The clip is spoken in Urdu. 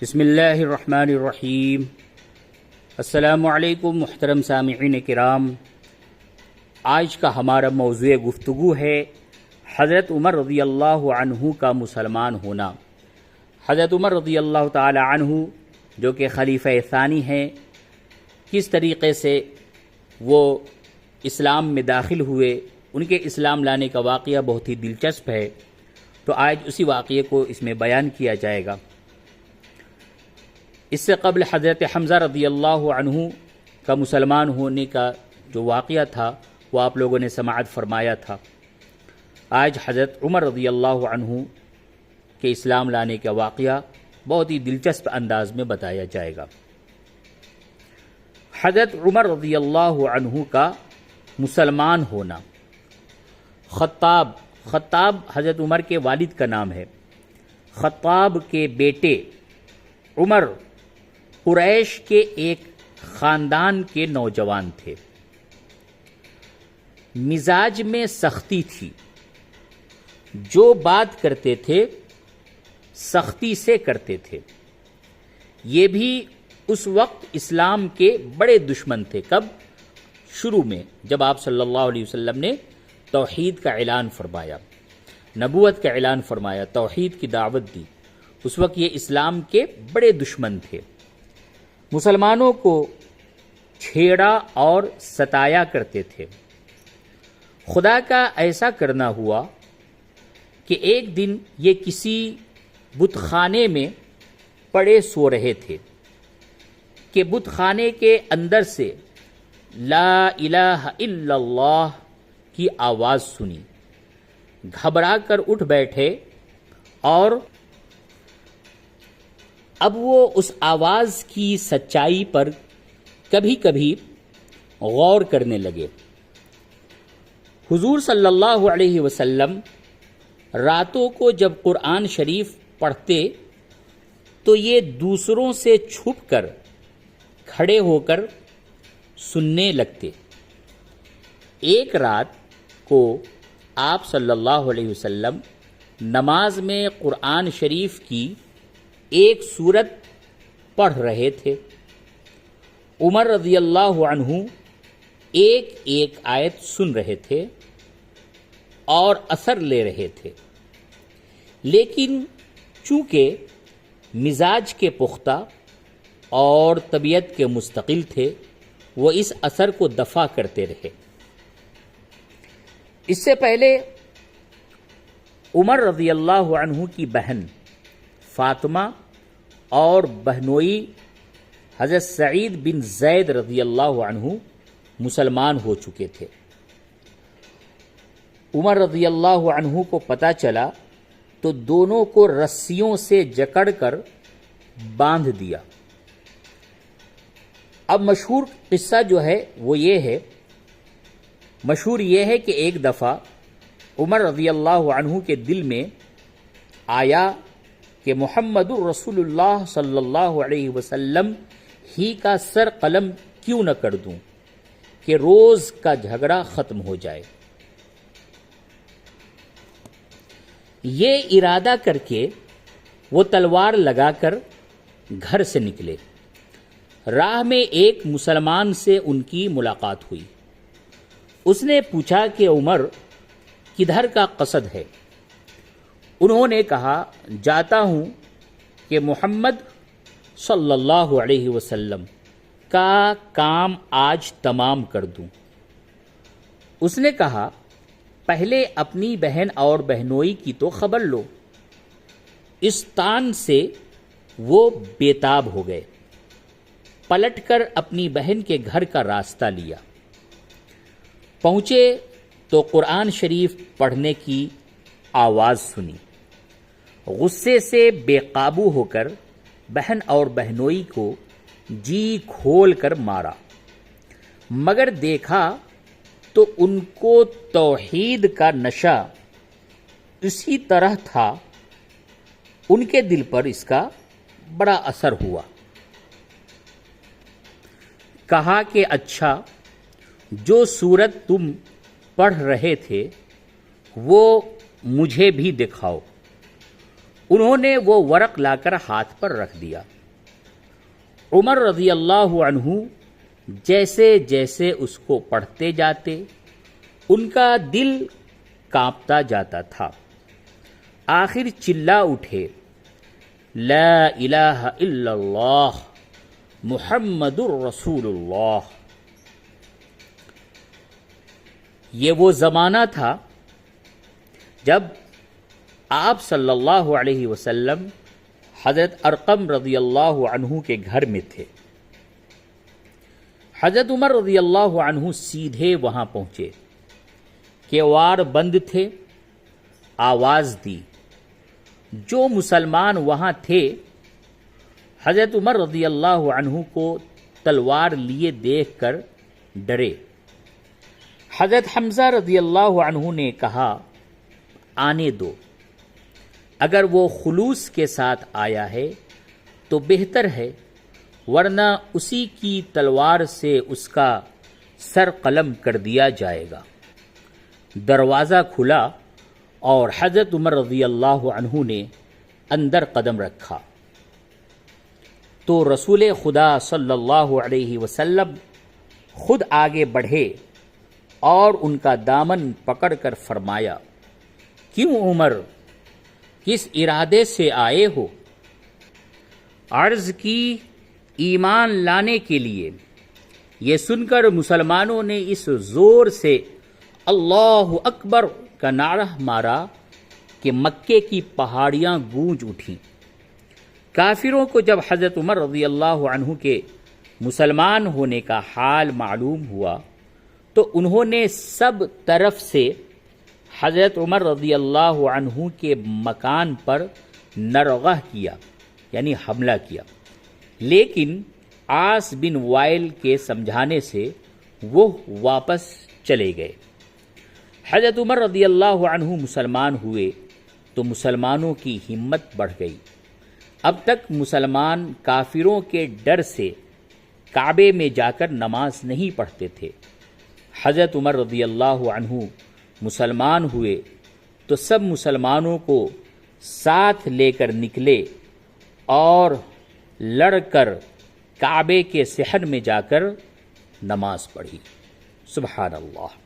بسم اللہ الرحمن الرحیم۔ السلام علیکم محترم سامعین کرام، آج کا ہمارا موضوع گفتگو ہے حضرت عمر رضی اللہ عنہ کا مسلمان ہونا۔ حضرت عمر رضی اللہ تعالی عنہ جو کہ خلیفہ ثانی ہیں، کس طریقے سے وہ اسلام میں داخل ہوئے، ان کے اسلام لانے کا واقعہ بہت ہی دلچسپ ہے، تو آج اسی واقعے کو اس میں بیان کیا جائے گا۔ اس سے قبل حضرت حمزہ رضی اللہ عنہ کا مسلمان ہونے کا جو واقعہ تھا وہ آپ لوگوں نے سماعت فرمایا تھا۔ آج حضرت عمر رضی اللہ عنہ کے اسلام لانے کا واقعہ بہت ہی دلچسپ انداز میں بتایا جائے گا۔ حضرت عمر رضی اللہ عنہ کا مسلمان ہونا۔ خطاب حضرت عمر کے والد کا نام ہے۔ خطاب کے بیٹے عمر قریش کے ایک خاندان کے نوجوان تھے۔ مزاج میں سختی تھی، جو بات کرتے تھے سختی سے کرتے تھے۔ یہ بھی اس وقت اسلام کے بڑے دشمن تھے۔ کب؟ شروع میں، جب آپ صلی اللہ علیہ وسلم نے توحید کا اعلان فرمایا، نبوت کا اعلان فرمایا، توحید کی دعوت دی، اس وقت یہ اسلام کے بڑے دشمن تھے۔ مسلمانوں کو چھیڑا اور ستایا کرتے تھے۔ خدا کا ایسا کرنا ہوا کہ ایک دن یہ کسی بت خانے میں پڑے سو رہے تھے کہ بت خانے کے اندر سے لا الہ الا اللہ کی آواز سنی۔ گھبرا کر اٹھ بیٹھے اور اب وہ اس آواز کی سچائی پر کبھی کبھی غور کرنے لگے۔ حضور صلی اللہ علیہ وسلم راتوں کو جب قرآن شریف پڑھتے تو یہ دوسروں سے چھپ کر کھڑے ہو کر سننے لگتے۔ ایک رات کو آپ صلی اللہ علیہ وسلم نماز میں قرآن شریف کی ایک سورت پڑھ رہے تھے۔ عمر رضی اللہ عنہ ایک ایک آیت سن رہے تھے اور اثر لے رہے تھے، لیکن چونکہ مزاج کے پختہ اور طبیعت کے مستقل تھے، وہ اس اثر کو دفع کرتے رہے۔ اس سے پہلے عمر رضی اللہ عنہ کی بہن فاطمہ اور بہنوئی حضرت سعید بن زید رضی اللہ عنہ مسلمان ہو چکے تھے۔ عمر رضی اللہ عنہ کو پتہ چلا تو دونوں کو رسیوں سے جکڑ کر باندھ دیا۔ اب مشہور قصہ جو ہے وہ یہ ہے کہ ایک دفعہ عمر رضی اللہ عنہ کے دل میں آیا کہ محمد الرسول اللہ صلی اللہ علیہ وسلم ہی کا سر قلم کیوں نہ کر دوں کہ روز کا جھگڑا ختم ہو جائے۔ یہ ارادہ کر کے وہ تلوار لگا کر گھر سے نکلے۔ راہ میں ایک مسلمان سے ان کی ملاقات ہوئی۔ اس نے پوچھا کہ عمر کدھر کا قصد ہے؟ انہوں نے کہا، جاتا ہوں کہ محمد صلی اللہ علیہ وسلم کا کام آج تمام کر دوں۔ اس نے کہا، پہلے اپنی بہن اور بہنوئی کی تو خبر لو۔ اس تان سے وہ بےتاب ہو گئے۔ پلٹ کر اپنی بہن کے گھر کا راستہ لیا۔ پہنچے تو قرآن شریف پڑھنے کی آواز سنی۔ غصے سے بے قابو ہو کر بہن اور بہنوئی کو جی کھول کر مارا، مگر دیکھا تو ان کو توحید کا نشہ اسی طرح تھا، ان کے دل پر اس کا بڑا اثر ہوا۔ کہا کہ اچھا، جو سورت تم پڑھ رہے تھے وہ مجھے بھی دکھاؤ۔ انہوں نے وہ ورق لا کر ہاتھ پر رکھ دیا۔ عمر رضی اللہ عنہ جیسے جیسے اس کو پڑھتے جاتے ان کا دل کانپتا جاتا تھا۔ آخر چلا اٹھے، لا الہ الا اللہ محمد الرسول اللہ۔ یہ وہ زمانہ تھا جب آپ صلی اللہ علیہ وسلم حضرت ارقم رضی اللہ عنہ کے گھر میں تھے۔ حضرت عمر رضی اللہ عنہ سیدھے وہاں پہنچے، کیوار بند تھے، آواز دی۔ جو مسلمان وہاں تھے حضرت عمر رضی اللہ عنہ کو تلوار لیے دیکھ کر ڈرے۔ حضرت حمزہ رضی اللہ عنہ نے کہا، آنے دو، اگر وہ خلوص کے ساتھ آیا ہے تو بہتر ہے، ورنہ اسی کی تلوار سے اس کا سر قلم کر دیا جائے گا۔ دروازہ کھلا اور حضرت عمر رضی اللہ عنہ نے اندر قدم رکھا تو رسول خدا صلی اللہ علیہ وسلم خود آگے بڑھے اور ان کا دامن پکڑ کر فرمایا، کیوں عمر، کس ارادے سے آئے ہو؟ عرض کی، ایمان لانے کے لیے۔ یہ سن کر مسلمانوں نے اس زور سے اللہ اکبر کا نعرہ مارا کہ مکے کی پہاڑیاں گونج اٹھیں۔ کافروں کو جب حضرت عمر رضی اللہ عنہ کے مسلمان ہونے کا حال معلوم ہوا تو انہوں نے سب طرف سے حضرت عمر رضی اللہ عنہ کے مکان پر نرغہ کیا، یعنی حملہ کیا، لیکن عاص بن وائل کے سمجھانے سے وہ واپس چلے گئے۔ حضرت عمر رضی اللہ عنہ مسلمان ہوئے تو مسلمانوں کی ہمت بڑھ گئی۔ اب تک مسلمان کافروں کے ڈر سے کعبے میں جا کر نماز نہیں پڑھتے تھے۔ حضرت عمر رضی اللہ عنہ مسلمان ہوئے تو سب مسلمانوں کو ساتھ لے کر نکلے اور لڑ کر کعبے کے صحن میں جا کر نماز پڑھی۔ سبحان اللہ۔